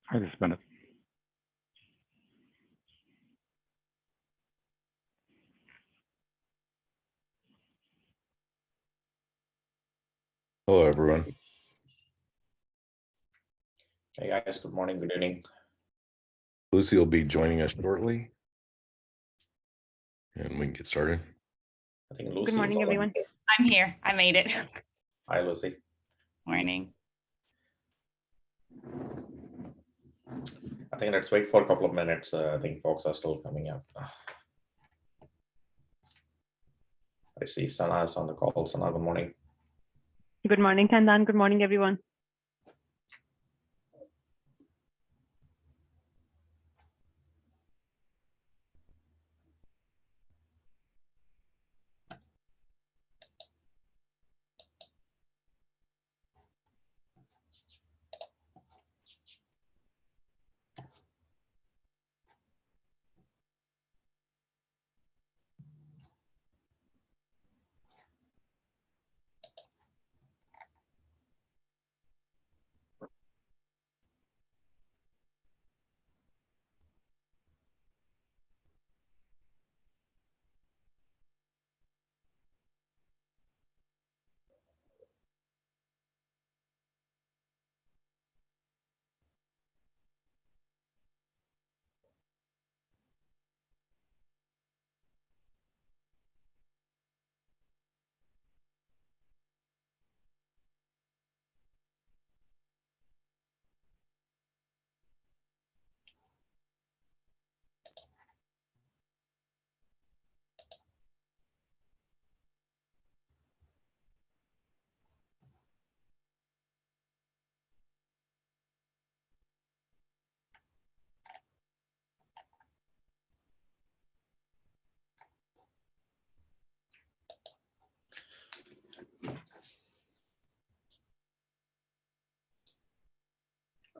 Hi, this is Bennett. Hello, everyone. Hey guys, good morning, good evening. Lucy will be joining us shortly, and we can get started. I think Lucy. Good morning, everyone. I'm here. I made it. Hi, Lucy. Morning. I think let's wait for a couple of minutes. I think folks are still coming up. I see Sana is on the call. Sana, good morning. Good morning, Tandan. Good morning, everyone.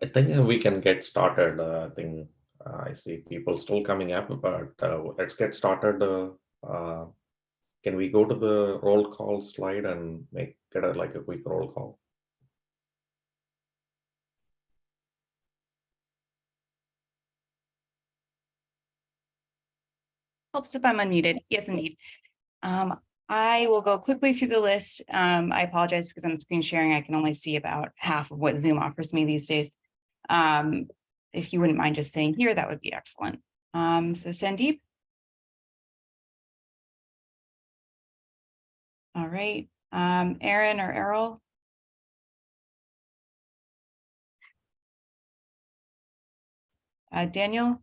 I think we can get started. I think I see people still coming up, but let's get started. Can we go to the roll call slide and get a quick roll call? Helps if I'm unmuted. Yes, indeed. I will go quickly through the list. I apologize because I'm screen sharing. I can only see about half of what Zoom offers me these days. If you wouldn't mind just staying here, that would be excellent. So Sandeep. All right. Aaron or Errol. Daniel.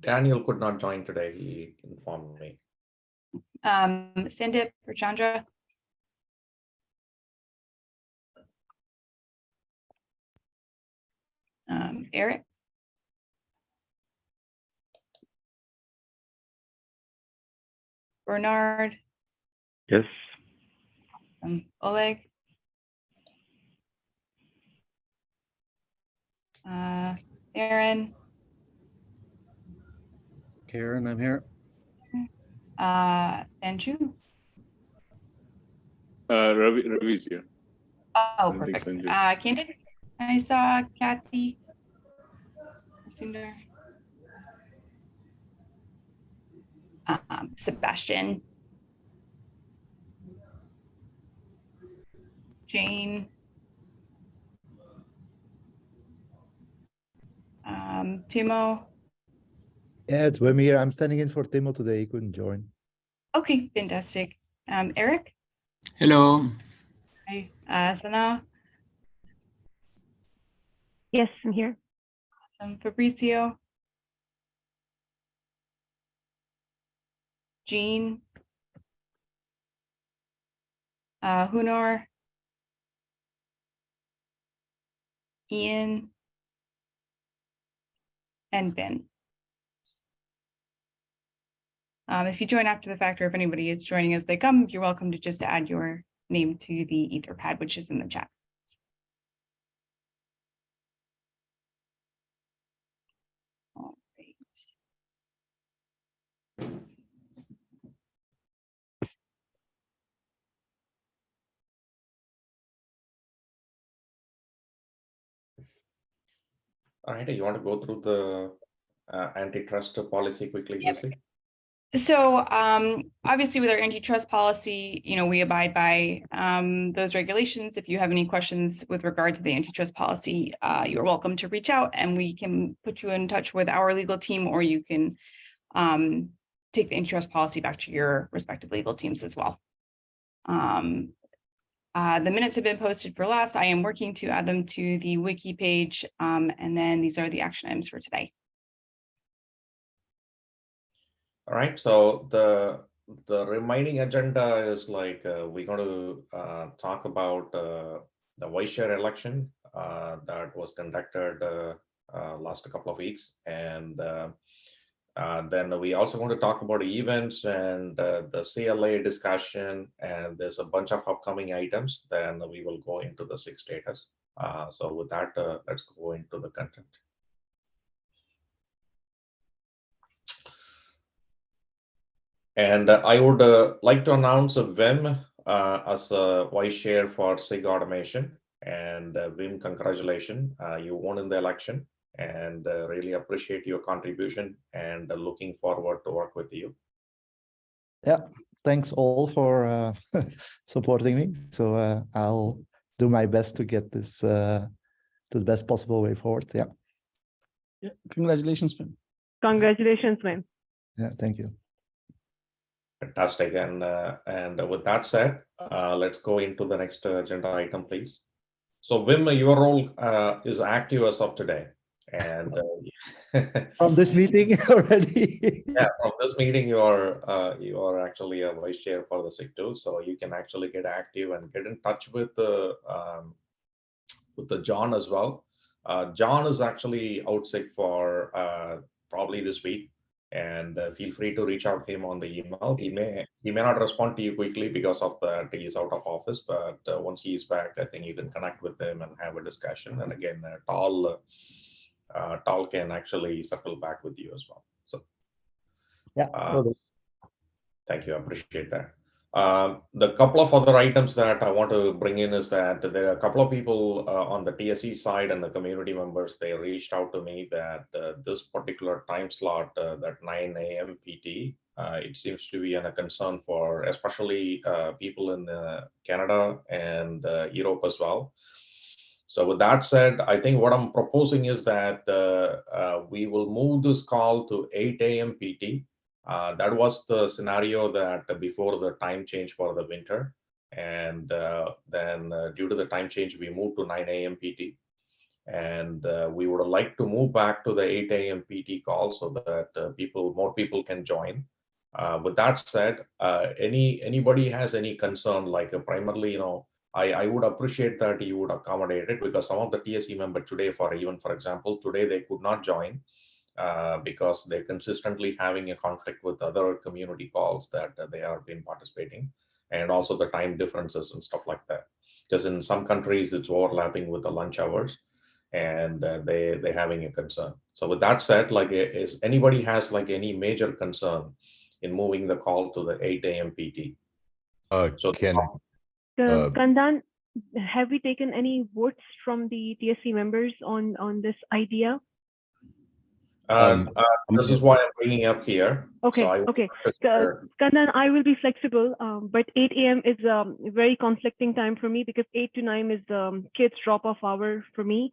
Daniel could not join today. He informed me. Sandip or Chandra. Eric. Bernard. Yes. Oleg. Aaron. Karen, I'm here. Sanju. Ravi's here. Oh, perfect. Candid. I saw Kathy. Cinder. Sebastian. Jane. Timo. Yeah, it's Wim here. I'm standing in for Timo today. He couldn't join. Okay, fantastic. Eric. Hello. Hi. Sana. Yes, I'm here. Awesome. Fabricio. Jean. Hunor. Ian. And Ben. If you join after the fact, or if anybody is joining as they come, you're welcome to just add your name to the Etherpad, which is in the chat. All right. All right, you want to go through the antitrust policy quickly, Yep. Lucy? So obviously with our antitrust policy, we abide by those regulations. If you have any questions with regard to the antitrust policy, you're welcome to reach out and we can put you in touch with our legal team, or you can take the antitrust policy back to your respective legal teams as well. The minutes have been posted for last. I am working to add them to the wiki page. And then these are the action items for today. All right, so the remaining agenda is like we're going to talk about the vice chair election that was conducted last couple of weeks, and then we also want to talk about events and the CLA discussion, and there's a bunch of upcoming items. Then we will go into the SIG status. So with that, let's go into the content. And I would like to announce Wim as a vice chair for SIG automation. And Wim, congratulations, you won in the election, and really appreciate your contribution and looking forward to work with you. Yeah, thanks all for supporting me. So I'll do my best to get this to the best possible way forward. Yeah. Yeah, congratulations, Wim. Congratulations, Wim. Yeah, thank you. Fantastic. And with that said, let's go into the next agenda item, please. So Wim, your role is active as of today. And From this meeting already. yeah, from this meeting, you are actually a vice chair for the SIG too, so you can actually get active and get in touch with the John as well. John is actually out sick for probably this week, and feel free to reach out to him on the email. He may not respond to you quickly because of that he's out of office, but once he's back, I think you can connect with him and have a discussion. And again, Tal can actually circle back with you as well. So Yeah. thank you, I appreciate that. The couple of other items that I want to bring in is that there are a couple of people on the TSC side and the community members, they reached out to me that this particular time slot, that 9 a.m. PT, it seems to be a concern for especially people in Canada and Europe as well. So with that said, I think what I'm proposing is that we will move this call to 8 a.m. PT. That was the scenario that before the time change for the winter. And then due to the time change, we moved to 9 a.m. PT. And we would like to move back to the 8 a.m. PT call so that more people can join. With that said, anybody has any concern, like primarily, I would appreciate that you would accommodate it, because some of the TSC members today, for example, today they could not join because they're consistently having a conflict with other community calls that they have been participating, and also the time differences and stuff like that. Because in some countries it's overlapping with the lunch hours, and they're having a concern. So with that said, like, is anybody has like any major concern in moving the call to the 8 a.m. PT? So Kandan, have we taken any votes from the TSC members on this idea? This is why I'm bringing up here. Okay, so okay. Kandan, I will be flexible, but 8 a.m. is a very conflicting time for me, because 8 to 9 is the kids drop-off hour for me.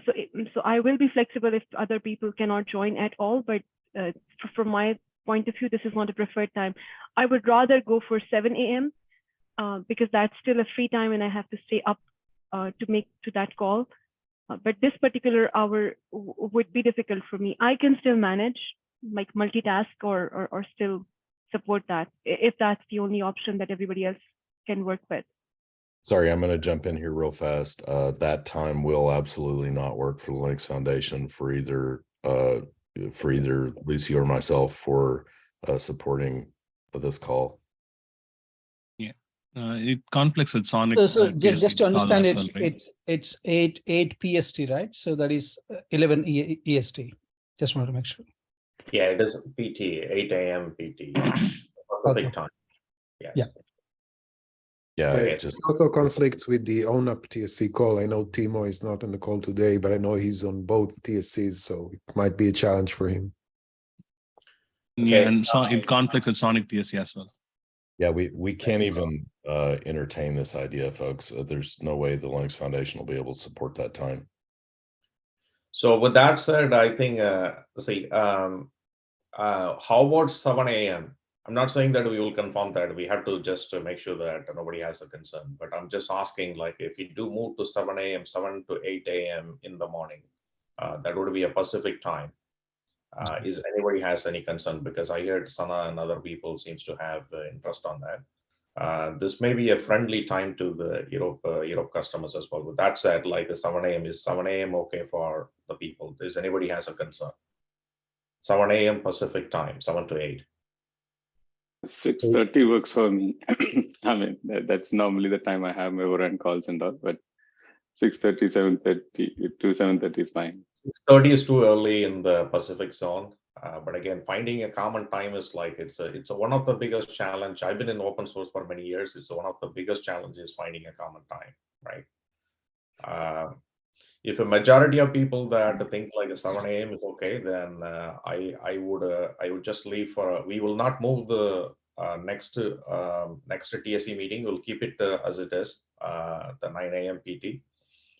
So I will be flexible if other people cannot join at all, but from my point of view, this is not a preferred time. I would rather go for 7 a.m. Because that's still a free time and I have to stay up to make to that call. But this particular hour would be difficult for me. I can still manage, like multitask or still support that, if that's the only option that everybody else can work with. Sorry, I'm going to jump in here real fast. That time will absolutely not work for the Linux Foundation for either Lucy or myself for supporting this call. Yeah, it conflicts with Sonic. So just to understand, call as well, right? it's 8 PST, right? So that is 11 EST. Just wanted to make sure. Yeah, it is PT, 8 a.m. PT. Yeah. Pacific time. Yes. Yeah. Yeah, Okay. it just It also conflicts with the ONUP TSC call. I know Timo is not on the call today, but I know he's on both TSCs, so it might be a challenge for him. Yeah, Okay. and so it conflicts with Sonic TSC as well. yeah, we can't even entertain this idea, folks. There's no way the Linux Foundation will be able to support that time. So with that said, I think, how about 7 a.m.? I'm not saying that we will confirm that. We have to just make sure that nobody has a concern. But I'm just asking, like, if we do move to 7 a.m., 7 to 8 a.m. in the morning, that would be a Pacific time. Is anybody has any concern? Because I heard Sana and other people seems to have interest on that. This may be a friendly time to the Europe customers as well. With that said, like the 7 a.m. is 7 a.m. okay for the people? Does anybody has a concern? 7 a.m. Pacific time, 7 to 8. 6:30 works for me. I mean, that's normally the time I have my overrun calls and all, but 6:30, 7:30 to 7:30 is fine. 6:30 is too early in the Pacific zone. But again, finding a common time is like, it's one of the biggest challenge. I've been in open source for many years. It's one of the biggest challenges finding a common time, right? If a majority of people that think like a 7 a.m. is okay, then I would just leave for, we will not move the next TSC meeting. We'll keep it as it is, the 9 a.m. PT.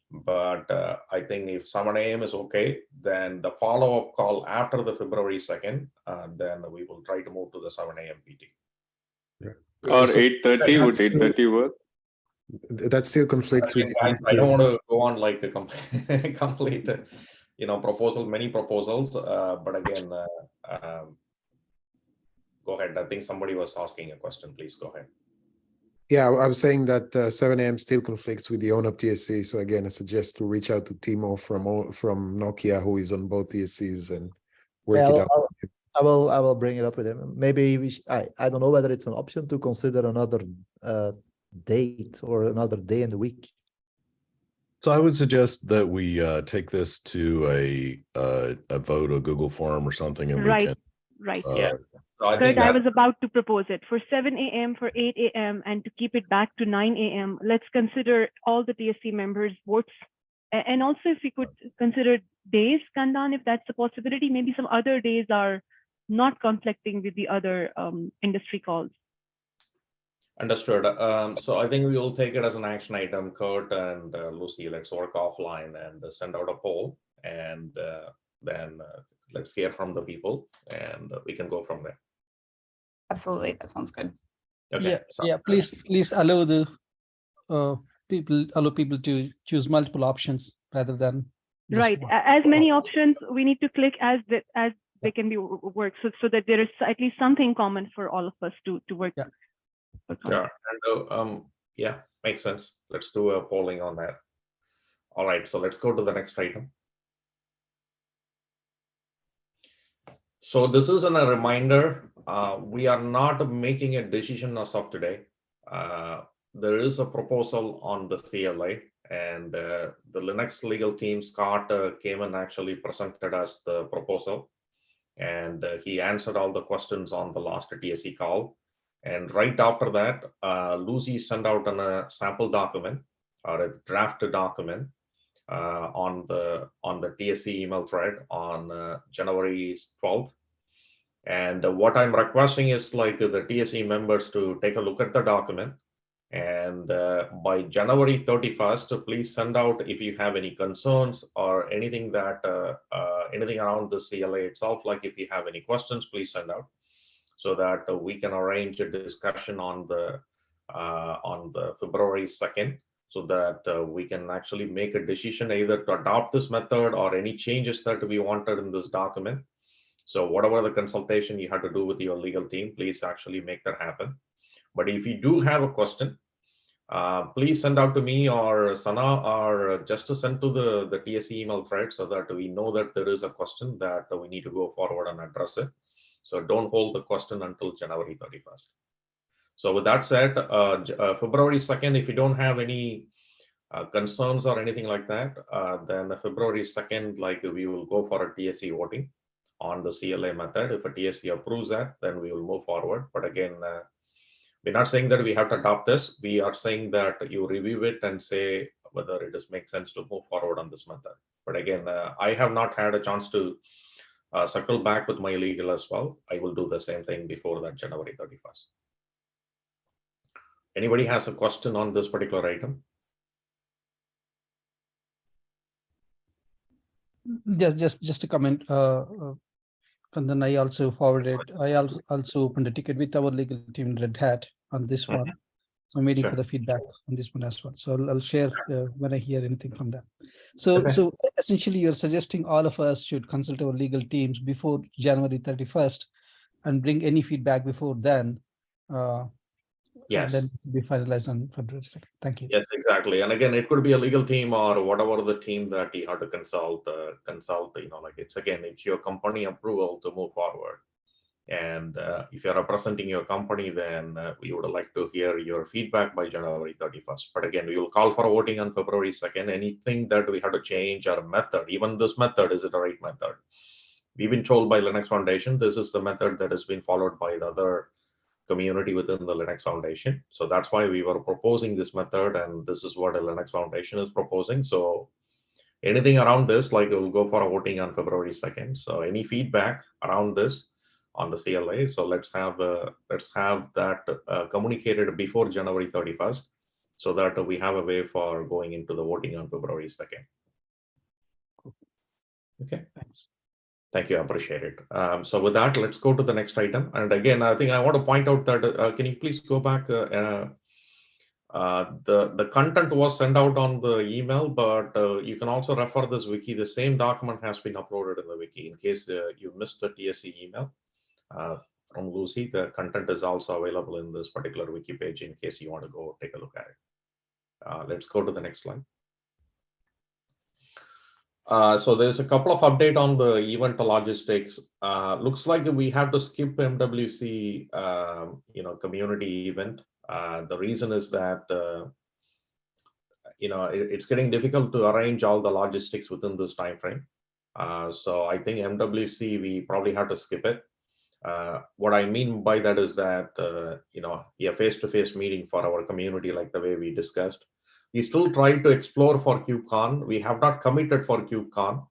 But I think if 7 a.m. is okay, then the follow-up call after the February 2nd, then we will try to move to the 7 a.m. PT. Yeah. Or So 8:30, would that's still- 8:30 work? That still conflicts with. Guys, I don't want to go on like a complete, many proposals. But again, go ahead. I think somebody was asking a question. Please go ahead. Yeah, I was saying that 7 a.m. still conflicts with the ONUP TSC. So again, I suggest to reach out to Timo from Nokia, who is on both TSCs, and work it out. I will bring it up with him. Maybe I don't know whether it's an option to consider another date or another day in the week. So I would suggest that we take this to a vote, a Google form or something, and Right. we can. Right. Yeah. So I Kurt, think I that, was about to propose it for 7 a.m., for 8 a.m., and to keep it back to 9 a.m. Let's consider all the TSC members' votes. And also, if we could consider days, Kandan, if that's a possibility, maybe some other days are not conflicting with the other industry calls. understood. So I think we will take it as an action item. Kurt and Lucy, let's work offline and send out a poll, and then let's hear from the people, and we can go from there. Absolutely, that sounds good. Okay. Yeah, so- yeah. Please allow the people to choose multiple options rather than just Right. one. As many options, we need to click as they can be worked, so that there is at least something common for all of us to work. Yeah. Sure. And yeah, makes sense. Let's do a polling on that. All right, so let's go to the next item. So this is a reminder, we are not making a decision as of today. There is a proposal on the CLA, and the Linux legal team, Scott, came and actually presented us the proposal, and he answered all the questions on the last TSC call. And right after that, Lucy sent out a sample document or a draft document on the TSC email thread on January 12th. And what I'm requesting is like the TSC members to take a look at the document. And by January 31st, please send out if you have any concerns or anything that anything around the CLA itself. Like if you have any questions, please send out, so that we can arrange a discussion on the February 2nd, so that we can actually make a decision either to adopt this method or any changes that we wanted in this document. So whatever the consultation you have to do with your legal team, please actually make that happen. But if you do have a question, please send out to me or Sana, or just to send to the TSC email thread, so that we know that there is a question that we need to go forward and address it. So don't hold the question until January 31st. So with that said, February 2nd, if you don't have any concerns or anything like that, then February 2nd, like we will go for a TSC voting on the CLA method. If a TSC approves that, then we will move forward. But again, We're not saying that we have to adopt this. We are saying that you review it and say whether it does make sense to move forward on this method. But again, I have not had a chance to circle back with my legal as well. I will do the same thing before that January 31st. Anybody has a question on this particular item? Just a comment. And then I also forwarded. I also opened a ticket with our legal team Red Hat on this one. So I'm waiting Sure. for the feedback on this one as well. So I'll share when I hear anything from them. So Okay. so essentially, you're suggesting all of us should consult our legal teams before January 31st and bring any feedback before then. Yes. And then be finalized on February 2nd. Thank you. Yes, exactly. And again, it could be a legal team or whatever the team that you have to consult, like it's your company approval to move forward. And if you're representing your company, then we would like to hear your feedback by January 31st. But again, we will call for voting on February 2nd. Anything that we have to change our method, even this method, is it the right method? We've been told by Linux Foundation, this is the method that has been followed by the other community within the Linux Foundation. So that's why we were proposing this method, and this is what the Linux Foundation is proposing. So anything around this, like we'll go for a voting on February 2nd. So any feedback around this on the CLA. So let's have that communicated before January 31st, so that we have a way for going into the voting on February 2nd. Okay. Thanks. Thank you. I appreciate it. So with that, let's go to the next item. And again, I think I want to point out that, can you please go back? The content was sent out on the email, but you can also refer this wiki. The same document has been uploaded in the wiki. In case you missed the TSC email from Lucy, the content is also available in this particular wiki page in case you want to go take a look at it. Let's go to the next slide. So there's a couple of updates on the event logistics. Looks like we have to skip MWC, community event. The reason is that, it's getting difficult to arrange all the logistics within this time frame. So I think MWC, we probably have to skip it. What I mean by that is that, a face-to-face meeting for our community, like the way we discussed. We still try to explore for KubeCon. We have not committed for KubeCon.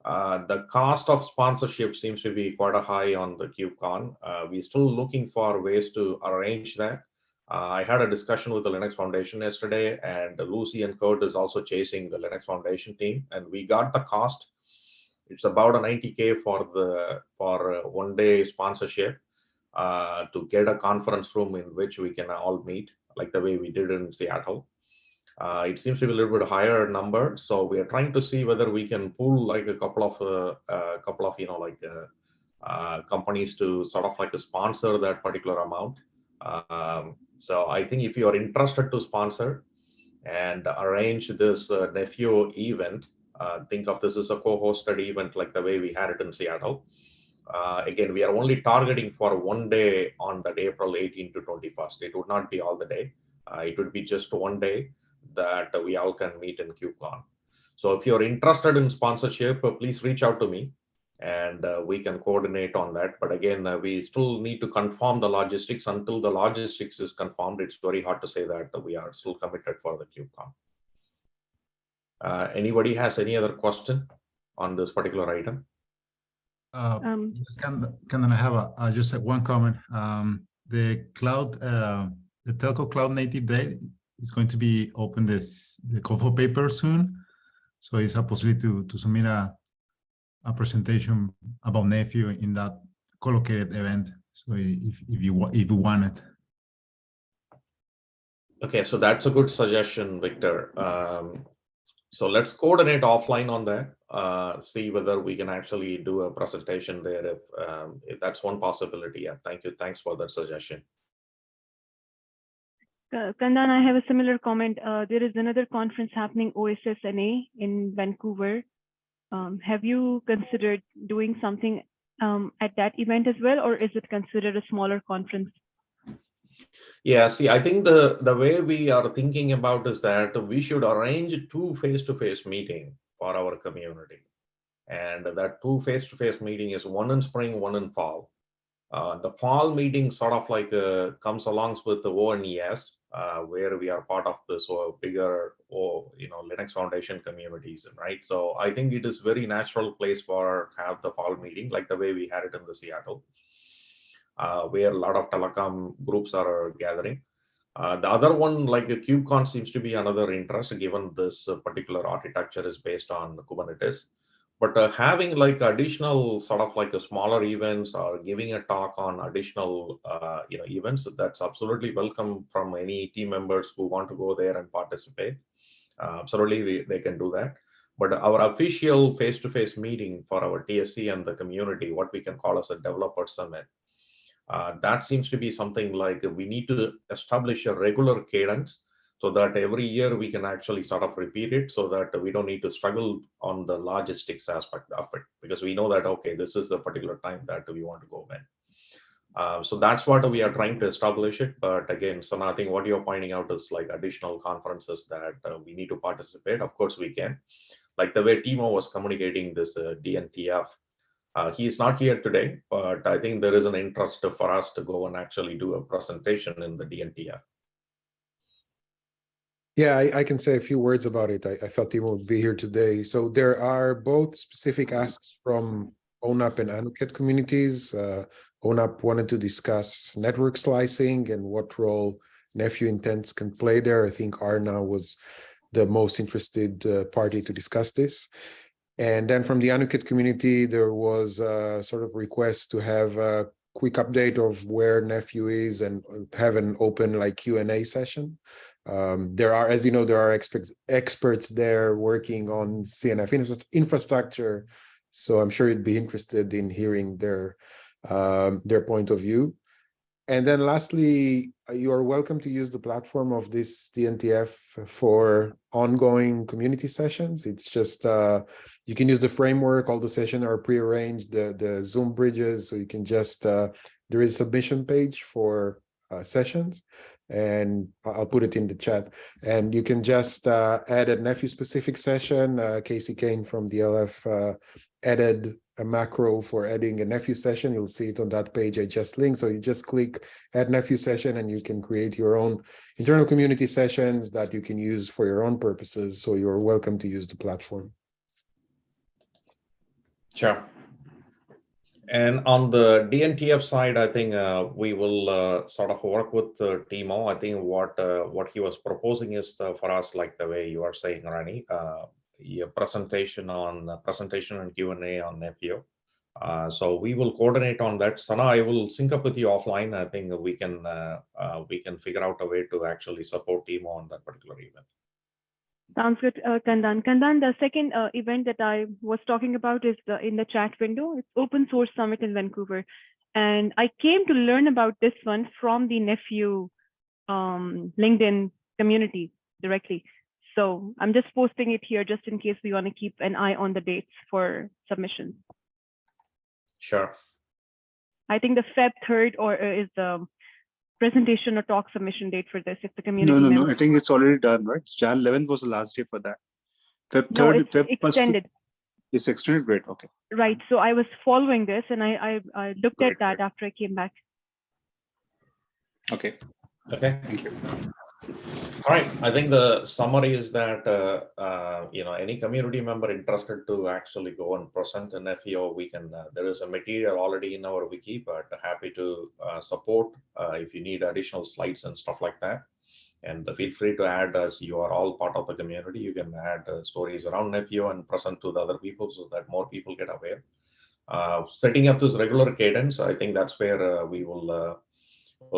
The cost of sponsorship seems to be quite a high on the KubeCon. We're still looking for ways to arrange that. I had a discussion with the Linux Foundation yesterday, and Lucy and Kurt is also chasing the Linux Foundation team, and we got the cost. It's about a $90K for one day sponsorship to get a conference room in which we can all meet, like the way we did in Seattle. It seems to be a little bit higher number, so we are trying to see whether we can pool like a couple of companies to sort of like sponsor that particular amount. So I think if you are interested to sponsor and arrange this Nephio event, think of this as a co-hosted event like the way we had it in Seattle. Again, we are only targeting for one day on that April 18 to 21st. It would not be all the day. It would be just one day that we all can meet in KubeCon. So if you're interested in sponsorship, please reach out to me and we can coordinate on that. But again, we still need to confirm the logistics. Until the logistics is confirmed, it's very hard to say that we are still committed for the KubeCon. Anybody has any other question on this particular item? Yes, can I have just one comment? The cloud, the Telco Cloud Native Day is going to be open the Confo paper soon, so it's a possibility to submit a presentation about Nephio in that co-located event. So if you want it. Okay, so that's a good suggestion, Victor. So let's coordinate offline on that. See whether we can actually do a presentation there. If that's one possibility. Yeah, thank you. Thanks for that suggestion. Kandan, I have a similar comment. There is another conference happening, OSSNA in Vancouver. Have you considered doing something at that event as well, or is it considered a smaller conference? Yeah, see, I think the way we are thinking about is that we should arrange 2 face-to-face meetings for our community. And that 2 face-to-face meeting is one in spring, one in fall. The fall meeting sort of like comes along with the ONES, where we are part of this bigger, Linux Foundation communities, right? So I think it is very natural place for have the fall meeting, like the way we had it in the Seattle, where a lot of telecom groups are gathering. The other one, like the KubeCon, seems to be another interest, given this particular architecture is based on Kubernetes. But having like additional sort of like a smaller events or giving a talk on additional events, that's absolutely welcome from any team members who want to go there and participate. Absolutely, they can do that. But our official face-to-face meeting for our TSC and the community, what we can call as a developer summit, that seems to be something like we need to establish a regular cadence so that every year we can actually sort of repeat it so that we don't need to struggle on the logistics aspect of it, because we know that, okay, this is the particular time that we want to go in. So that's what we are trying to establish it. But again, so I think what you're pointing out is like additional conferences that we need to participate. Of course we can, like the way Timo was communicating this DNTF. He is not here today, but I think there is an interest for us to go and actually do a presentation in the DNTF. Yeah, I can say a few words about it. I thought Timo would be here today. So there are both specific asks from ONAP and Anuket communities. ONAP wanted to discuss network slicing and what role Nephio intents can play there. I think Arna was the most interested party to discuss this. And then from the Anuket community, there was a sort of request to have a quick update of where Nephio is and have an open like Q&A session. There are, as you know, there are experts there working on CNF infrastructure. So I'm sure you'd be interested in hearing their point of view. And then lastly, you are welcome to use the platform of this DNTF for ongoing community sessions. It's just, you can use the framework, all the sessions are prearranged, the Zoom bridges, so you can just, there is a submission page for sessions, and I'll put it in the chat. And you can just add a Nephio specific session. Casey Kane from DLF added a macro for adding a Nephio session. You'll see it on that page I just linked. So you just click add Nephio session and you can create your own internal community sessions that you can use for your own purposes. So you're welcome to use the platform. Sure. And on the DNTF side, I think we will sort of work with Timo. I think what he was proposing is for us, like the way you are saying, Rani, a presentation and Q&A on Nephio. So we will coordinate on that. Sana, I will sync up with you offline. I think we can figure out a way to actually support Timo on that particular event. Sounds good, Kandan. Kandan, the second event that I was talking about is in the chat window. It's Open Source Summit in Vancouver. And I came to learn about this one from the Nephio LinkedIn community directly. So I'm just posting it here just in case we want to keep an eye on the dates for submissions. Sure. I think the Feb 3rd is the presentation or talk submission date for this if the community No, I think it's already done, right? Jan 11th was the last day for that. Feb 3rd, no, it's Feb extended. It's extended, great, okay. Right, so I was following this and I looked Great, at that great. after I came back. Okay, Thank you. All right, I think the summary is that any community member interested to actually go and present an Nephio, we can. There is a material already in our wiki, but happy to support if you need additional slides and stuff like that. And feel free to add, as you are all part of the community, you can add stories around Nephio and present to the other people so that more people get aware. Setting up this regular cadence, I think that's where we will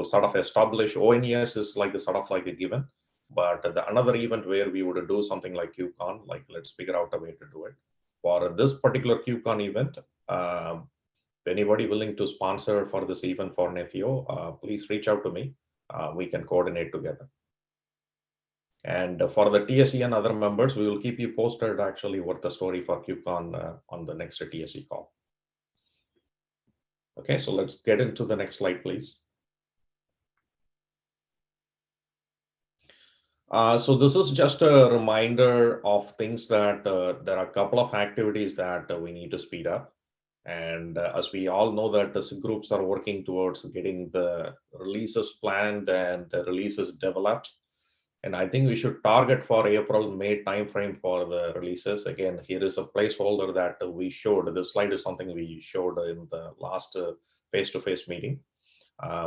sort of establish. ONES is like a given. But another event where we would do something like KubeCon, like let's figure out a way to do it. For this particular KubeCon event, anybody willing to sponsor for this event for Nephio, please reach out to me. We can coordinate together. And for the TSC and other members, we will keep you posted actually what the story for KubeCon on the next TSC call. Okay, so let's get into the next slide, please. So this is just a reminder of things that there are a couple of activities that we need to speed up. And as we all know that the SIG groups are working towards getting the releases planned and the releases developed. And I think we should target for April, May timeframe for the releases. Again, here is a placeholder that we showed. This slide is something we showed in the last face-to-face meeting.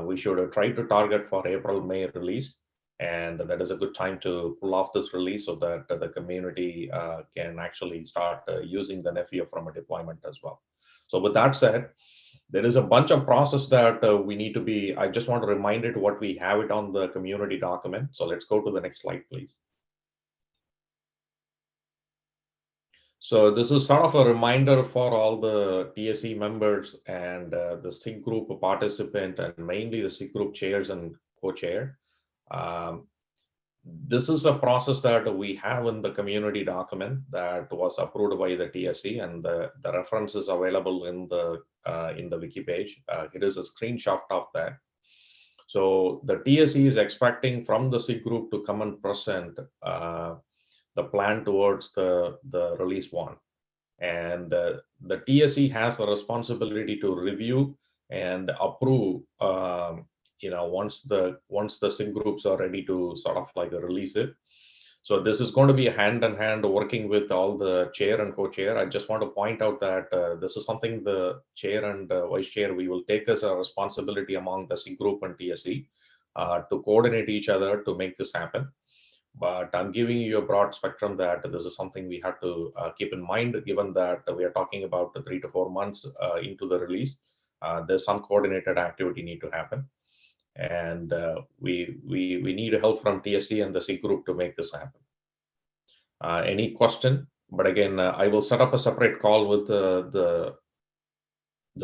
We should try to target for April, May release. And that is a good time to pull off this release so that the community can actually start using the Nephio from a deployment as well. So with that said, there is a bunch of process that we need to be, I just want to remind it what we have it on the community document. So let's go to the next slide, please. So this is sort of a reminder for all the TSC members and the SIG group participant, and mainly the SIG group chairs and co-chair. This is a process that we have in the community document that was approved by the TSC, and the reference is available in the wiki page. It is a screenshot of that. So the TSC is expecting from the SIG group to come and present the plan towards the release one. And the TSC has the responsibility to review and approve once the SIG groups are ready to sort of like release it. So this is going to be hand in hand working with all the chair and co-chair. I just want to point out that this is something the chair and vice chair, we will take as a responsibility among the SIG group and TSC to coordinate each other to make this happen. But I'm giving you a broad spectrum that this is something we have to keep in mind, given that we are talking about 3 to 4 months into the release. There's some coordinated activity need to happen. And we need help from TSC and the SIG group to make this happen. Any question? But again, I will set up a separate call with the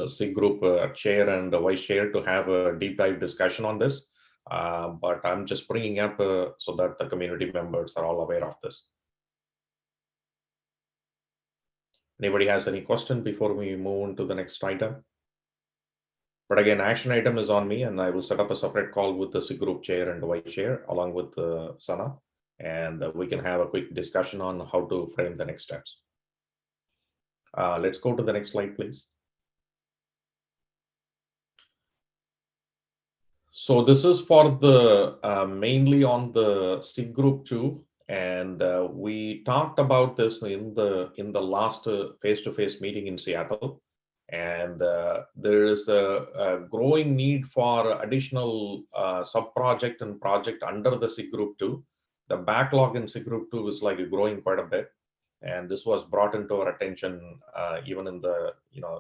SIG group chair and the vice chair to have a deep dive discussion on this. But I'm just bringing up so that the community members are all aware of this. Anybody has any question before we move on to the next item? But again, action item is on me, and I will set up a separate call with the SIG group chair and the vice chair along with Sana, and we can have a quick discussion on how to frame the next steps. Let's go to the next slide, please. So this is for the mainly on the SIG group 2, and we talked about this in the last face-to-face meeting in Seattle. And there is a growing need for additional sub-project and project under the SIG group 2. The backlog in SIG group 2 is like growing quite a bit, and this was brought into our attention even in the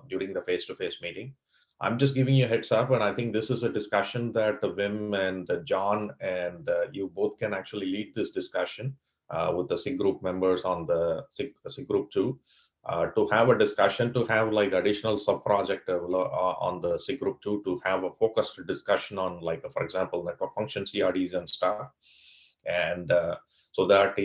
during the face-to-face meeting. I'm just giving you a heads up, and I think this is a discussion that Wim and John and you both can actually lead this discussion with the SIG group members on the SIG group 2. To have a discussion, to have like additional sub-project on the SIG group 2, to have a focused discussion on, like, for example, network function CRDs and stuff. And so that,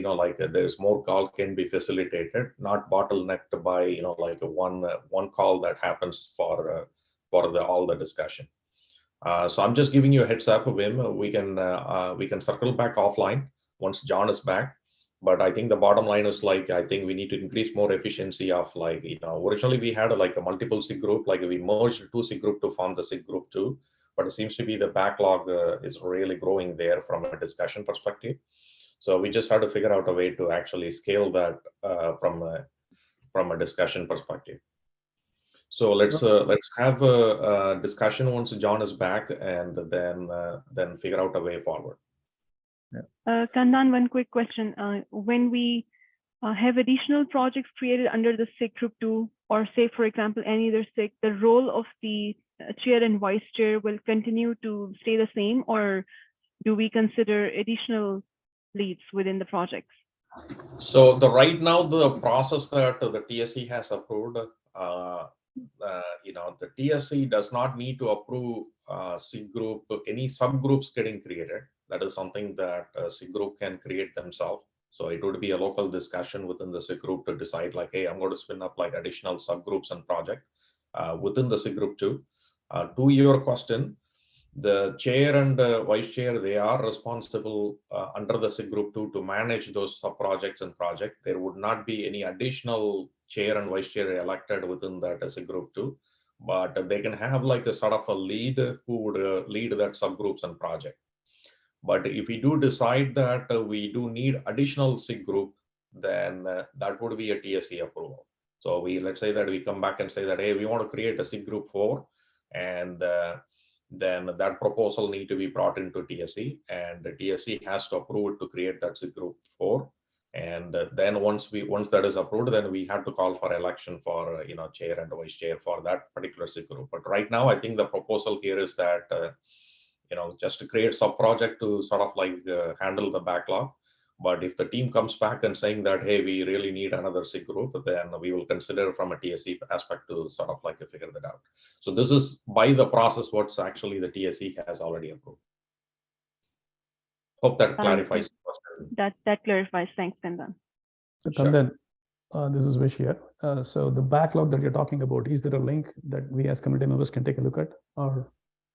there's more call can be facilitated, not bottlenecked by, like one call that happens for all the discussion. So I'm just giving you a heads up, Wim. We can circle back offline once John is back. But I think the bottom line is, like, I think we need to increase more efficiency of, like, originally we had like a multiple SIG group, like we merged 2 SIG group to form the SIG group 2, but it seems to be the backlog is really growing there from a discussion perspective. So we just have to figure out a way to actually scale that from a discussion perspective. So let's have a discussion once John is back, and then figure out a way forward. Kandan, one quick question. When we have additional projects created under the SIG group 2, or say, for example, any other SIG, the role of the chair and vice chair will continue to stay the same, or do we consider additional leads within the projects? So right now, the process that the TSC has approved, the TSC does not need to approve SIG group, any subgroups getting created. That is something that SIG group can create themselves. So it would be a local discussion within the SIG group to decide, like, hey, I'm going to spin up like additional subgroups and project within the SIG group 2. To your question, The chair and vice chair, they are responsible under the SIG group 2 to manage those sub projects and projects. There would not be any additional chair and vice chair elected within that SIG group 2, but they can have like a sort of a lead who would lead that subgroups and project. But if we do decide that we do need additional SIG group, then that would be a TSC approval. So let's say that we come back and say that, hey, we want to create a SIG group 4, and then that proposal need to be brought into TSC, and the TSC has to approve it to create that SIG group 4. And then once that is approved, then we have to call for election for chair and vice chair for that particular SIG group. But right now, I think the proposal here is that just to create sub project to sort of like handle the backlog. But if the team comes back and saying that, hey, we really need another SIG group, then we will consider from a TSC aspect to sort of like figure that out. So this is by the process what's actually the TSC has already approved. Hope that clarifies the question. That clarifies. Thanks, Kandan. So Kandan, this is Vish here. So the backlog that you're talking about, is there a link that we as community members can take a look at, or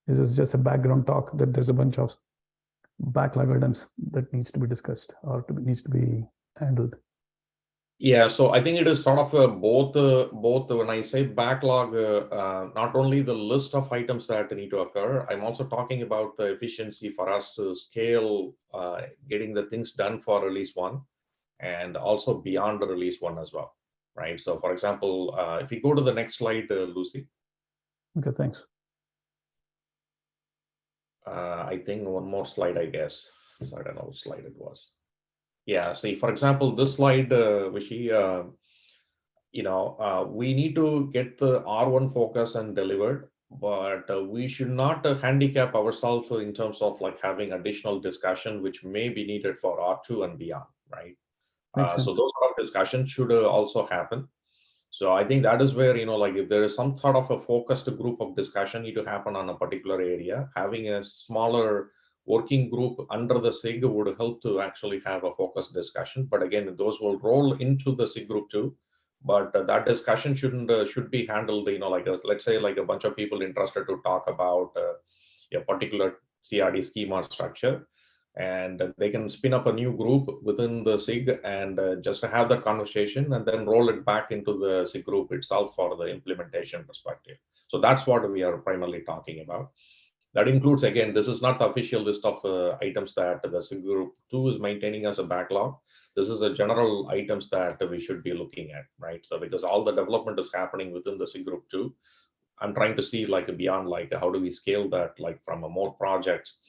is this just a background talk that there's a bunch of backlog items that needs to be discussed or needs to be handled? Yeah, so I think it is sort of both. When I say backlog, not only the list of items that need to occur, I'm also talking about the efficiency for us to scale, getting the things done for release 1, and also beyond the release 1 as well, right? So, for example, if you go to the next slide, Lucy. Okay, thanks. I think one more slide, I guess. So I don't know which slide it was. Yeah, see, for example, this slide, Vishy, we need to get the R1 focus and delivered, but we should not handicap ourselves in terms of like having additional discussion, which may be needed for R2 and beyond, right? So those sort of discussions should also happen. So I think that is where, like if there is some sort of a focused group of discussion need to happen on a particular area, having a smaller working group under the SIG would help to actually have a focused discussion. But again, those will roll into the SIG group too. But that discussion should be handled, let's say like a bunch of people interested to talk about a particular CRD schema structure. And they can spin up a new group within the SIG and just have that conversation and then roll it back into the SIG group itself for the implementation perspective. So that's what we are primarily talking about. That includes, again, this is not the official list of items that the SIG group 2 is maintaining as a backlog. This is a general items that we should be looking at, right? So because all the development is happening within the SIG group 2, I'm trying to see like beyond, like how do we scale that, like from a more projects,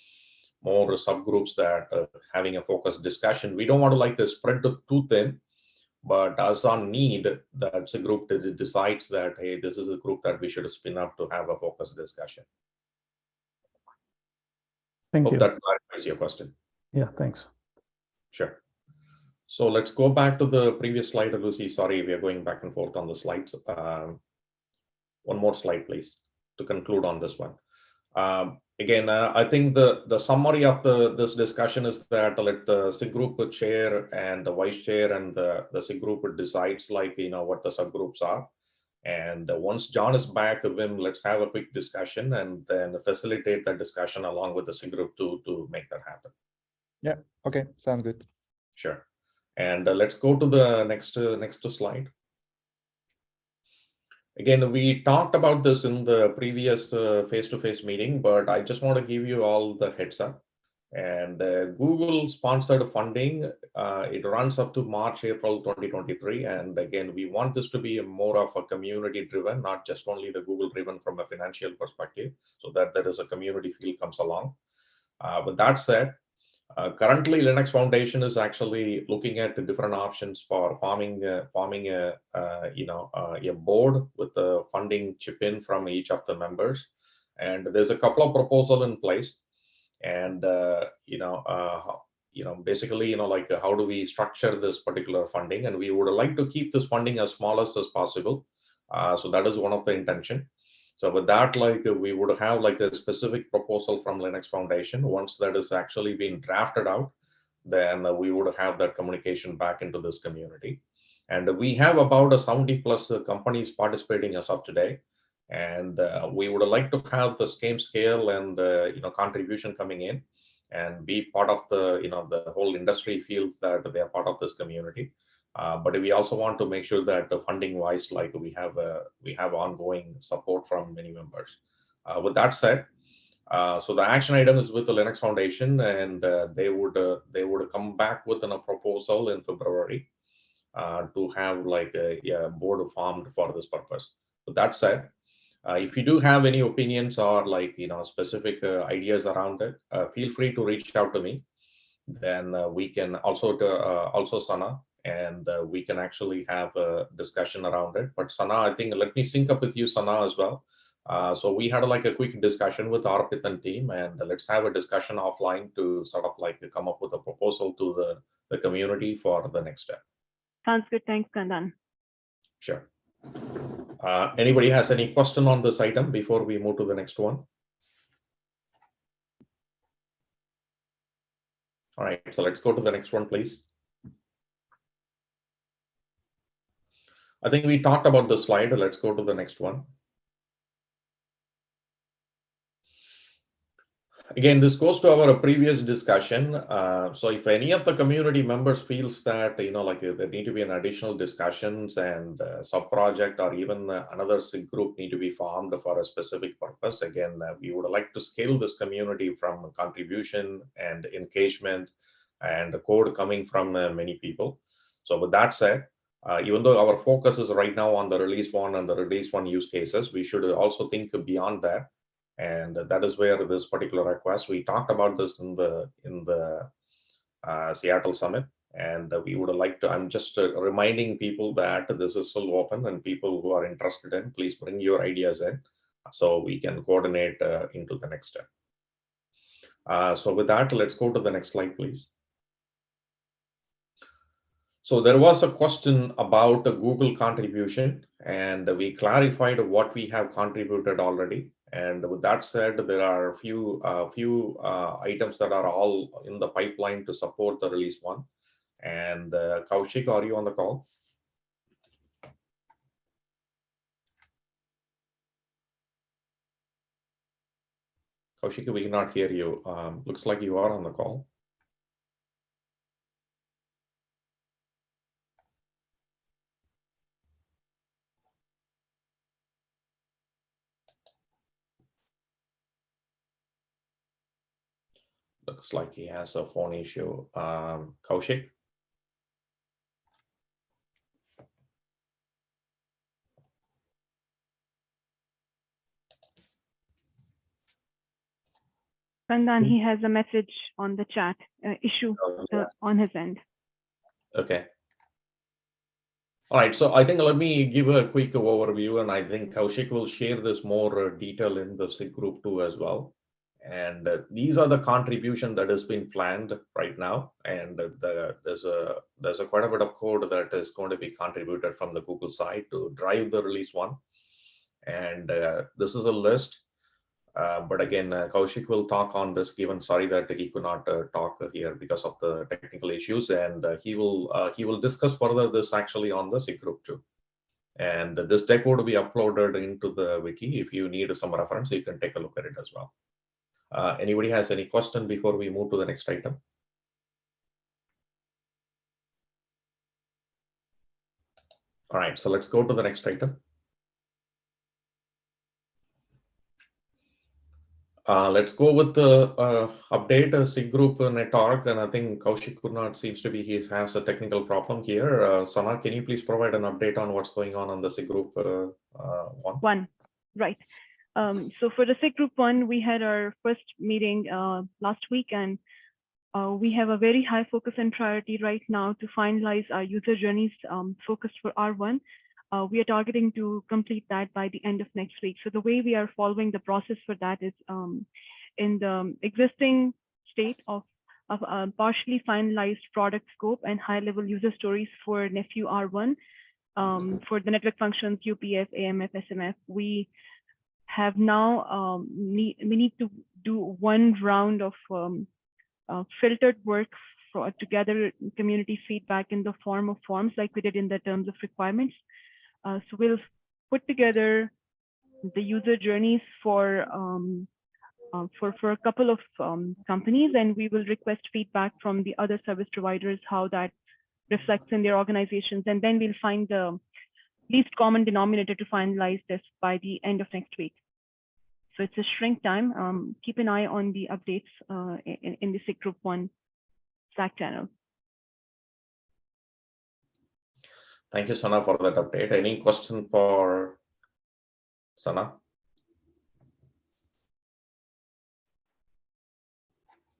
more subgroups that having a focused discussion. We don't want to like spread too thin, but as on need, that's a group that decides that, hey, this is a group that we should spin up to have a focused discussion. Thank you. That clarifies your question. Yeah, thanks. Sure. So let's go back to the previous slide, Lucy. Sorry, we are going back and forth on the slides. One more slide, please, to conclude on this one. Again, I think the summary of this discussion is that let the SIG group chair and the vice chair and the SIG group decides like, what the subgroups are. And once John is back, Wim, let's have a quick discussion and then facilitate that discussion along with the SIG group to make that happen. Yeah, okay, sounds good. Sure. And let's go to the next slide. Again, we talked about this in the previous face-to-face meeting, but I just want to give you all the heads up. And Google sponsored funding, it runs up to March, April 2023. And again, we want this to be more of a community driven, not just only the Google driven from a financial perspective, so that there is a community feel comes along. With that said, currently, Linux Foundation is actually looking at the different options for forming a board with the funding chip in from each of the members. And there's a couple of proposals in place. And basically, like how do we structure this particular funding? And we would like to keep this funding as small as possible. So that is one of the intention. So with that, like we would have like a specific proposal from Linux Foundation. Once that is actually being drafted out, then we would have that communication back into this community. And we have about 70+ companies participating as of today. And we would like to have the same scale and contribution coming in, and be part of the the whole industry feels that they are part of this community. But we also want to make sure that the funding wise, like we have ongoing support from many members. With that said, so the action item is with the Linux Foundation, and they would come back with a proposal in February to have like a board formed for this purpose. With that said, if you do have any opinions or like specific ideas around it, feel free to reach out to me. Then we can also Sana, and we can actually have a discussion around it. But Sana, I think let me sync up with you, Sana, as well. So we had like a quick discussion with our Python team, and let's have a discussion offline to sort of like come up with a proposal to the community for the next step. Sounds good. Thanks, Kandan. Sure. Anybody has any question on this item before we move to the next one? All right, so let's go to the next one, please. I think we talked about the slide. Let's go to the next one. Again, this goes to our previous discussion. So if any of the community members feels that, like there need to be an additional discussions and sub-project or even another group need to be formed for a specific purpose, again, we would like to scale this community from contribution and engagement and code coming from many people. So with that said, even though our focus is right now on the release one and the release one use cases, we should also think beyond that. And that is where this particular request, we talked about this in the Seattle Summit, and we would like to, I'm just reminding people that this is still open, and people who are interested in, please bring your ideas in so we can coordinate into the next step. So with that, let's go to the next slide, please. So there was a question about the Google contribution, and we clarified what we have contributed already. And with that said, there are a few items that are all in the pipeline to support the release one. And Kaushik, are you on the call? Kaushik, we cannot hear you. Looks like you are on the call. Looks like he has a phone issue. Kaushik? Kandan, he has a message on the chat, issue on his end. Okay. All right, so I think let me give a quick overview, and I think Kaushik will share this more detail in the SIG group too as well. And these are the contribution that has been planned right now, and there's a quite a bit of code that is going to be contributed from the Google side to drive the release one. And this is a list. But again, Kaushik will talk on this, given sorry that he could not talk here because of the technical issues, and he will discuss further this actually on the SIG group too. And this deck would be uploaded into the wiki. If you need some reference, you can take a look at it as well. Anybody has any question before we move to the next item? All right, so let's go to the next item. Let's go with the update SIG group network, and I think Kaushik could not, seems to be, he has a technical problem here. Sana, can you please provide an update on what's going on the SIG group one? Right. So for the SIG group one, we had our first meeting last week, and we have a very high focus and priority right now to finalize our user journeys focused for R1. We are targeting to complete that by the end of next week. So the way we are following the process for that is in the existing state of partially finalized product scope and high-level user stories for Nephio R1 for the network functions, UPF, AMF, SMF. We have now, we need to do one round of filtered work to gather community feedback in the form of forms like we did in the terms of requirements. So we'll put together the user journeys for a couple of companies, and we will request feedback from the other service providers how that reflects in their organizations, and then we'll find the least common denominator to finalize this by the end of next week. So it's a shrink time. Keep an eye on the updates in the SIG Group 1 Slack channel. Thank you, Sana, for that update. Any question for Sana?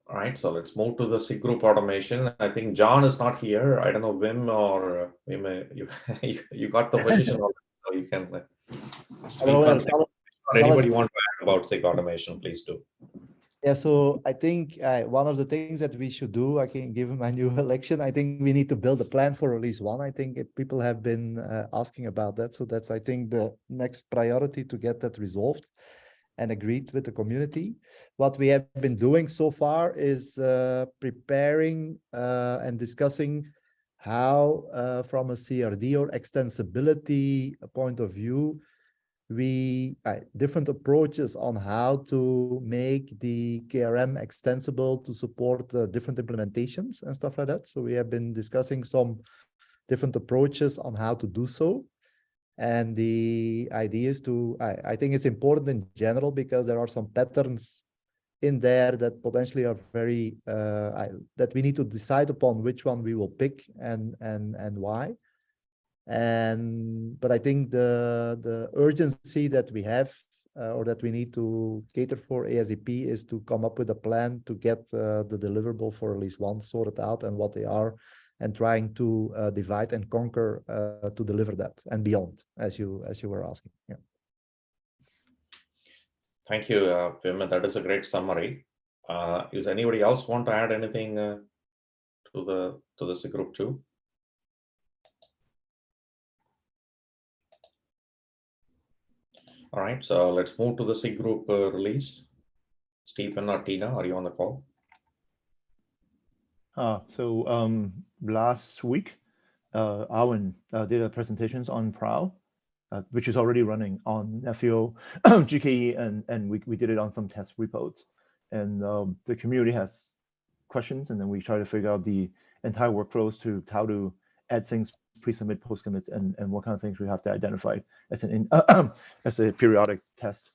All right, so let's move to the SIG Group automation. I think John is not here. I don't know, Wim or Wim, you got the position already, so you can speak on SIG. Or anybody want to add about SIG automation, please do. Yeah, so I think one of the things that we should do, I can give my new election, I think we need to build a plan for release 1. I think people have been asking about that. So that's, I think, the next priority to get that resolved and agreed with the community. What we have been doing so far is preparing and discussing how, from a CRD or extensibility point of view, different approaches on how to make the KRM extensible to support different implementations and stuff like that. So we have been discussing some different approaches on how to do so. And the idea is to, I think it's important in general because there are some patterns in there that potentially are very, that we need to decide upon which one we will pick and why. But I think the urgency that we have or that we need to cater for ASAP is to come up with a plan to get the deliverable for release 1 sorted out and what they are, and trying to divide and conquer to deliver that and beyond, as you were asking. Yeah. Thank you, Wim. That is a great summary. Is anybody else want to add anything to the SIG Group 2? All right, so let's move to the SIG Group release. Stephen or Tina, are you on the call? Last week, Arwen did a presentations on Prowl, which is already running on Nephio GKE, and we did it on some test repos. And the community has questions, and then we try to figure out the entire workflows to how to add things, pre-submit, post-commits, and what kind of things we have to identify as as a periodic test.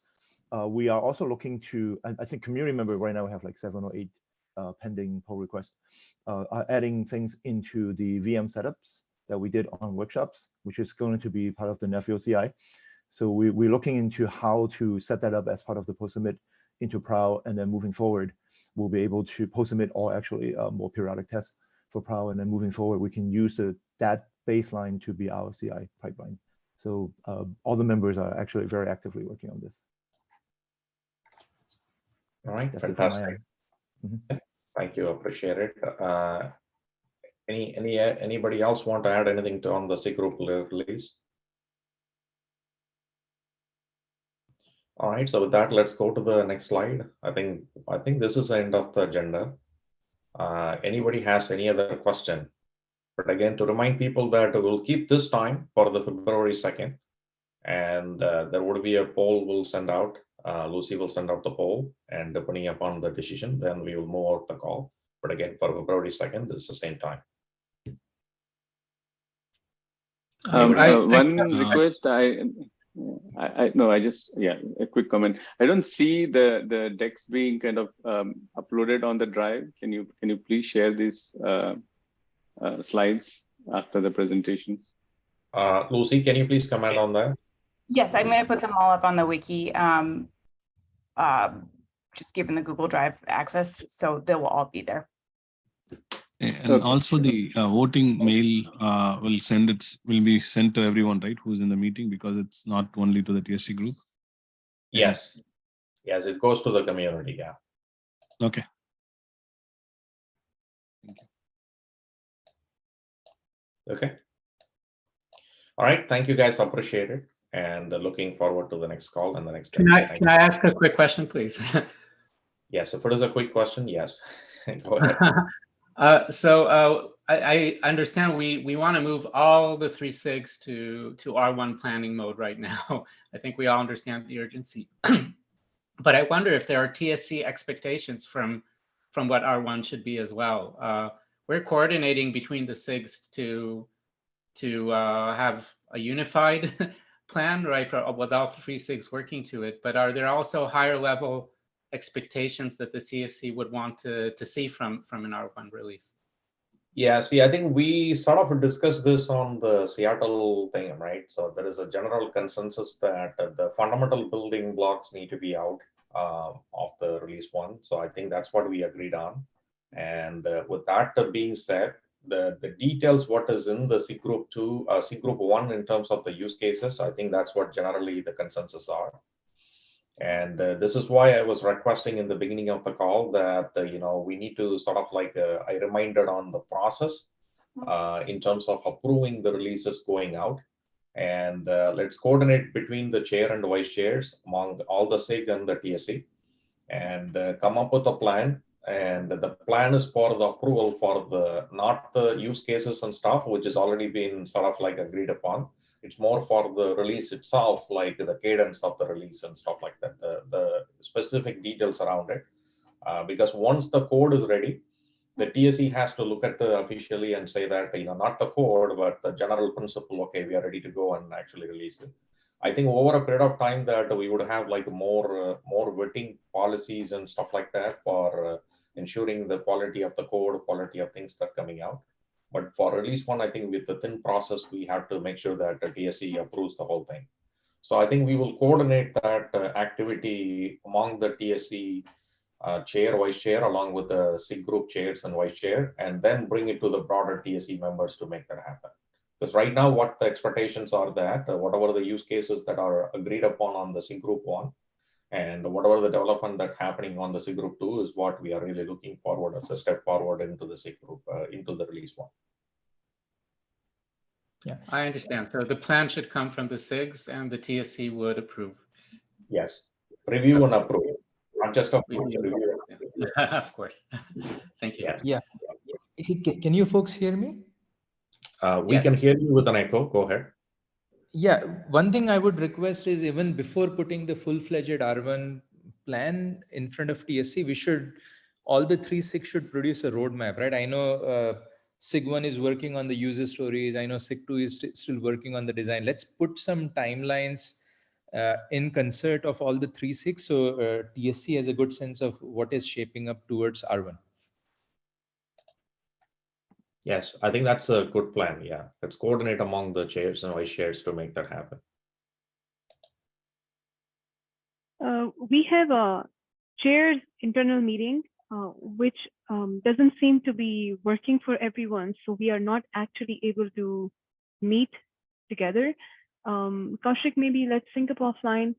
We are also looking to, I think community member right now we have like 7 or 8 pending pull requests, adding things into the VM setups that we did on workshops, which is going to be part of the Nephio CI. So we're looking into how to set that up as part of the post-submit into Prowl, and then moving forward, we'll be able to post-submit or actually more periodic tests for Prowl, and then moving forward, we can use that baseline to be our CI pipeline. So all the members are actually very actively working on this. All right, that's fantastic. Thank you, appreciate it. Anybody else want to add anything on the SIG Group release? All right, so with that, let's go to the next slide. I think this is the end of the agenda. Anybody has any other question? But again, to remind people that we'll keep this time for the February 2nd, and there would be a poll we'll send out. Lucy will send out the poll, and depending upon the decision, then we will move out the call. But again, for February 2nd, this is the same time. One request, a quick comment. I don't see the decks being kind of uploaded on the drive. Can you please share these slides after the presentations? Lucy, can you please comment on that? Yes, I'm going to put them all up on the wiki, just given the Google Drive access, so they will all be there. And also the voting mail will be sent to everyone, right, who's in the meeting, because it's not only to the TSC group. Yes, yes, it goes to the community. Yeah. Okay. Thank you. Okay. All right. Thank you, guys. Appreciate it, and looking forward to the next call and the next. Can I ask a quick question, please? Yes, if it is a quick question, yes. Go ahead. I understand we want to move all the 3 SIGs to R1 planning mode right now. I think we all understand the urgency. But I wonder if there are TSC expectations from what R1 should be as well. We're coordinating between the SIGs to have a unified plan, right, with all 3 SIGs working to it. But are there also higher level expectations that the TSC would want to see from an R1 release? Yeah, see, I think we sort of discussed this on the Seattle thing, right? So there is a general consensus that the fundamental building blocks need to be out of the release 1. So I think that's what we agreed on. And with that being said, the details, what is in the SIG group 2, SIG group 1 in terms of the use cases, I think that's what generally the consensus are. And this is why I was requesting in the beginning of the call that, we need to sort of like, I reminded on the process in terms of approving the releases going out. And let's coordinate between the chair and vice chairs among all the SIG and the TSC and come up with a plan. And the plan is for the approval for not the use cases and stuff, which has already been sort of like agreed upon. It's more for the release itself, like the cadence of the release and stuff like that, the specific details around it. Because once the code is ready, the TSC has to look at the officially and say that, not the code, but the general principle, okay, we are ready to go and actually release it. I think over a period of time that we would have like more vetting policies and stuff like that for ensuring the quality of the code, quality of things that are coming out. But for release 1, I think with the thin process, we have to make sure that the TSC approves the whole thing. So I think we will coordinate that activity among the TSC chair, vice chair, along with the SIG group chairs and vice chair, and then bring it to the broader TSC members to make that happen. Because right now, what the expectations are that whatever the use cases that are agreed upon on the SIG group 1, and whatever the development that's happening on the SIG group 2 is what we are really looking forward as a step forward into the SIG group, into the release 1. Yeah, I understand. So the plan should come from the SIGs and the TSC would approve. Yes, review and approve, not just approve. Of course. Thank you. Yeah. Can you folks hear me? We can hear you with an echo. Go ahead. Yeah, one thing I would request is even before putting the full-fledged R1 plan in front of TSC, all the 3 SIG should produce a roadmap, right? I know SIG 1 is working on the user stories. I know SIG 2 is still working on the design. Let's put some timelines in concert of all the 3 SIGs so TSC has a good sense of what is shaping up towards R1. Yes, I think that's a good plan. Yeah, let's coordinate among the chairs and vice chairs to make that happen. We have a chair's internal meeting, which doesn't seem to be working for everyone. So we are not actually able to meet together. Kaushik, maybe let's think up offline.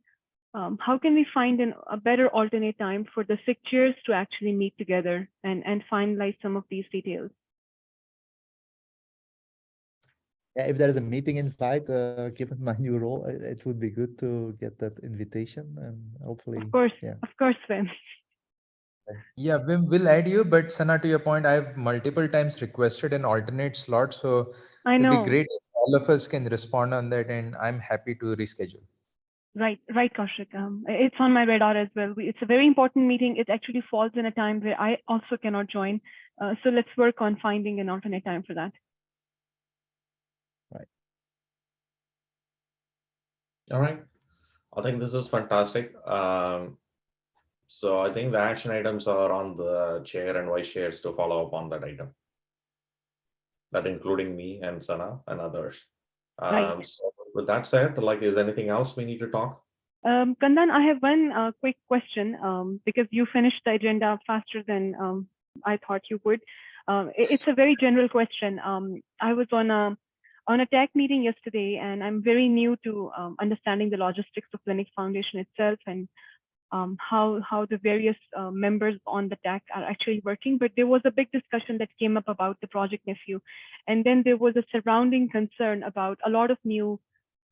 How can we find a better alternate time for the SIG chairs to actually meet together and finalize some of these details? Yeah, if there is a meeting invite, given my new role, it would be good to get that invitation and hopefully. Of course, yeah. Of course, Wim. Yeah, Wim will add you, but Sana, to your point, I've multiple times requested an alternate slot. So it'd be great if all of us can respond on that, and I'm happy to reschedule. Right, Kaushik. It's on my radar as well. It's a very important meeting. It actually falls in a time where I also cannot join. So let's work on finding an alternate time for that. Right. All right. I think this is fantastic. So I think the action items are on the chair and vice chairs to follow up on that item. That including me and Sana and others. Right. So with that said, like, is anything else we need to talk? Kandan, I have one quick question because you finished the agenda faster than I thought you would. It's a very general question. I was on a tech meeting yesterday, and I'm very new to understanding the logistics of Linux Foundation itself and how the various members on the TAC are actually working. But there was a big discussion that came up about the project Nephio. And then there was a surrounding concern about a lot of new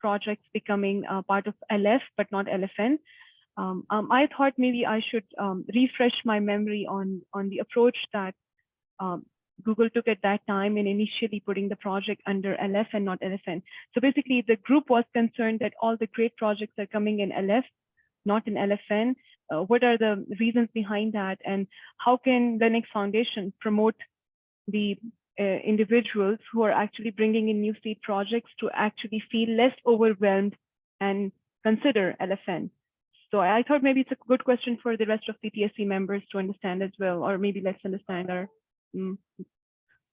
projects becoming part of LF, but not LFN. I thought maybe I should refresh my memory on the approach that Google took at that time in initially putting the project under LF and not LFN. So basically, the group was concerned that all the great projects are coming in LF, not in LFN. What are the reasons behind that, and how can Linux Foundation promote the individuals who are actually bringing in new state projects to actually feel less overwhelmed and consider LFN? So I thought maybe it's a good question for the rest of the TSC members to understand as well, or maybe let's understand our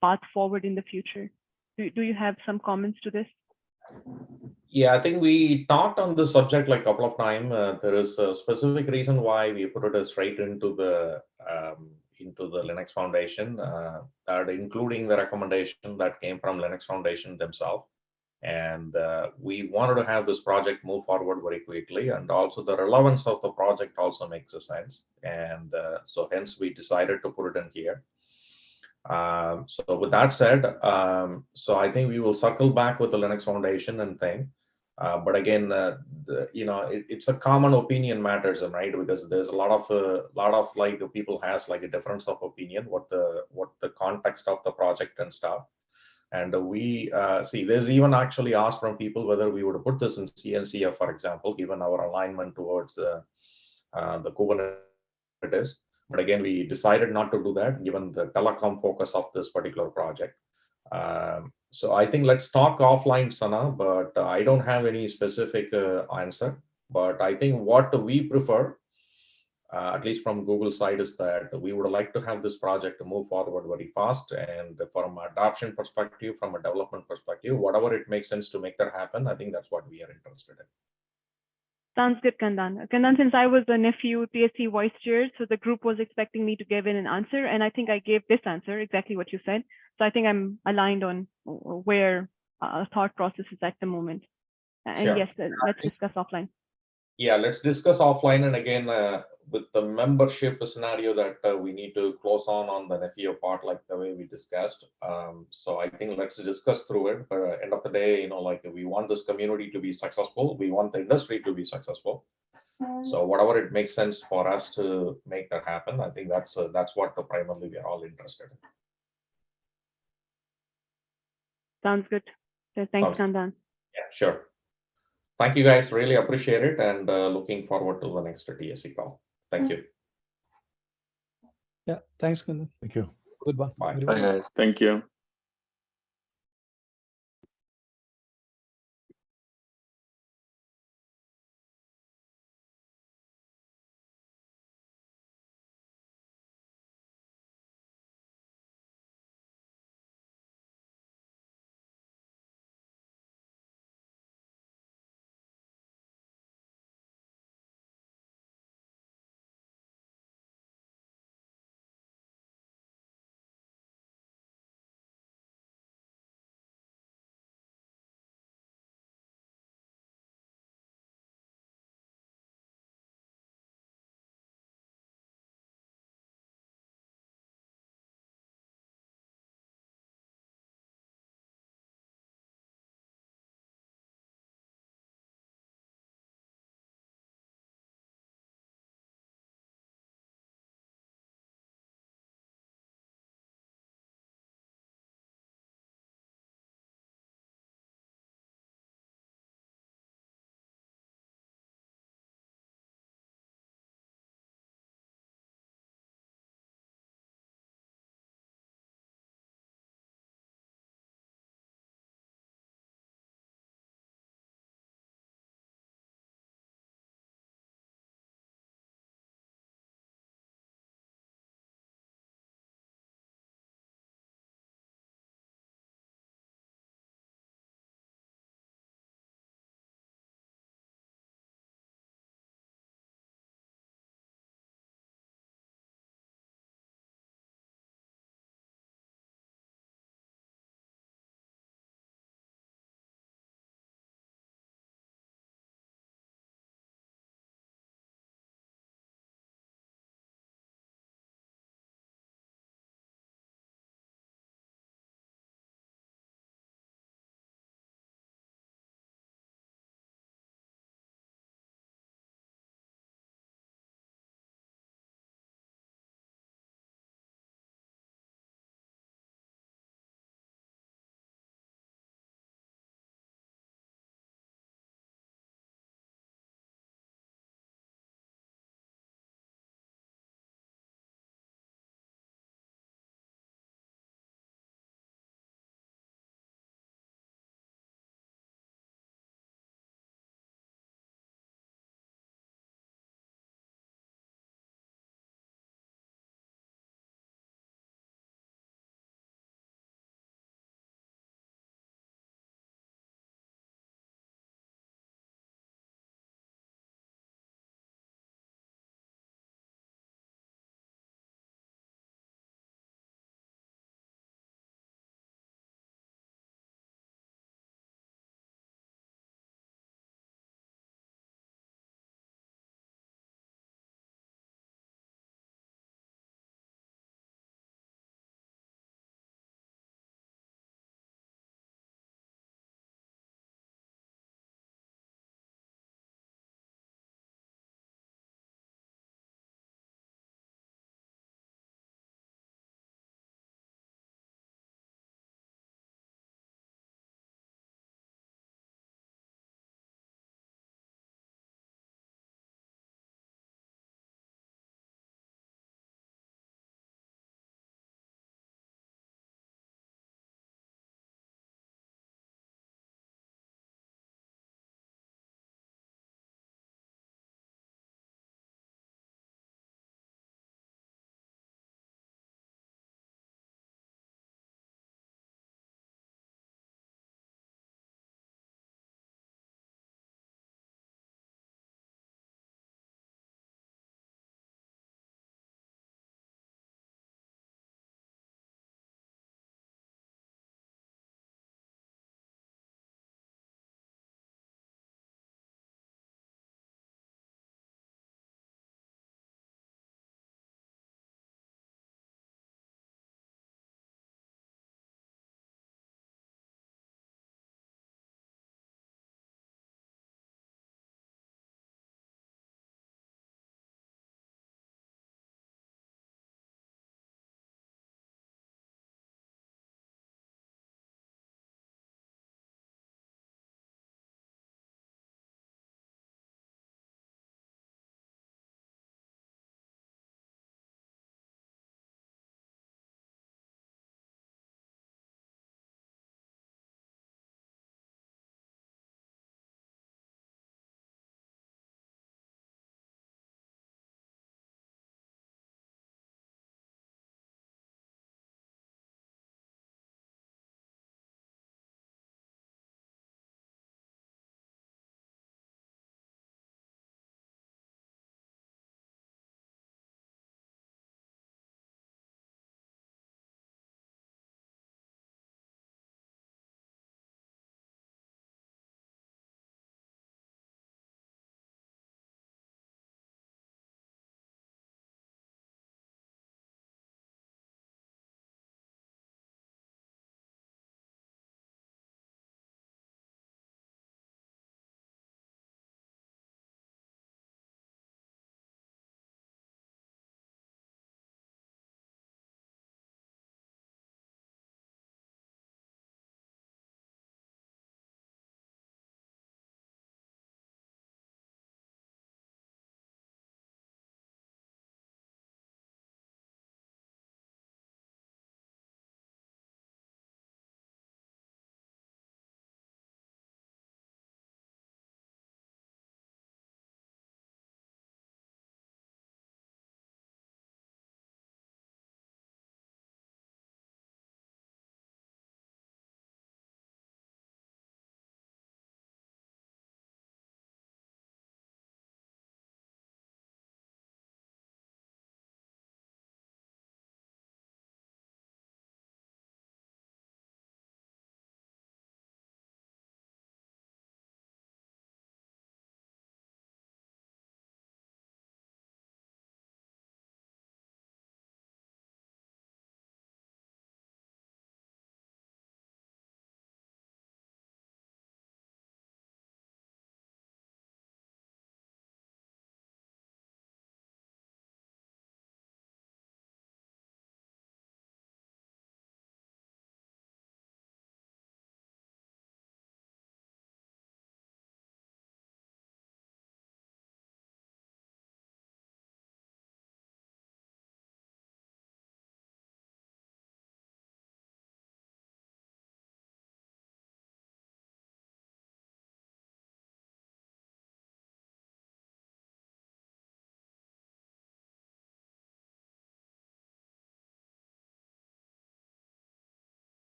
path forward in the future. Do you have some comments to this? Yeah, I think we talked on this subject like a couple of times. There is a specific reason why we put it straight into the Linux Foundation, that including the recommendation that came from Linux Foundation themselves. And we wanted to have this project move forward very quickly, and also the relevance of the project also makes a sense. And so hence we decided to put it in here. So with that said, so I think we will circle back with the Linux Foundation and thing. But again, it's a common opinion matters, right? Because there's a lot of like people has like a difference of opinion, what the context of the project and stuff. And we see there's even actually asked from people whether we would put this in CNCF, for example, given our alignment towards the Kubernetes. But again, we decided not to do that given the telecom focus of this particular project. So I think let's talk offline, Sana, but I don't have any specific answer. But I think what we prefer, at least from Google side, is that we would like to have this project to move forward very fast. And from an adoption perspective, from a development perspective, whatever it makes sense to make that happen, I think that's what we are interested in. Sounds good, Kandan. Kandan, since I was the Nephio TSC vice chair, so the group was expecting me to give in an answer, and I think I gave this answer, exactly what you said. So I think I'm aligned on where thought process is at the moment. And Sure. yes, let's discuss offline. Yeah, let's discuss offline. And again, with the membership scenario that we need to close on the Nephio part, like the way we discussed. So I think let's discuss through it. But at the end of the day, like we want this community to be successful. We want the industry to be successful. So whatever it makes sense for us to make that happen, I think that's what primarily we are all interested in. Sounds good. So thanks, Kandan. Yeah, sure. Thank you, guys. Really appreciate it, and looking forward to the next TSC call. Thank you. Yeah, thanks, Kandan. Thank you. Goodbye. Bye. Bye, guys. Thank you.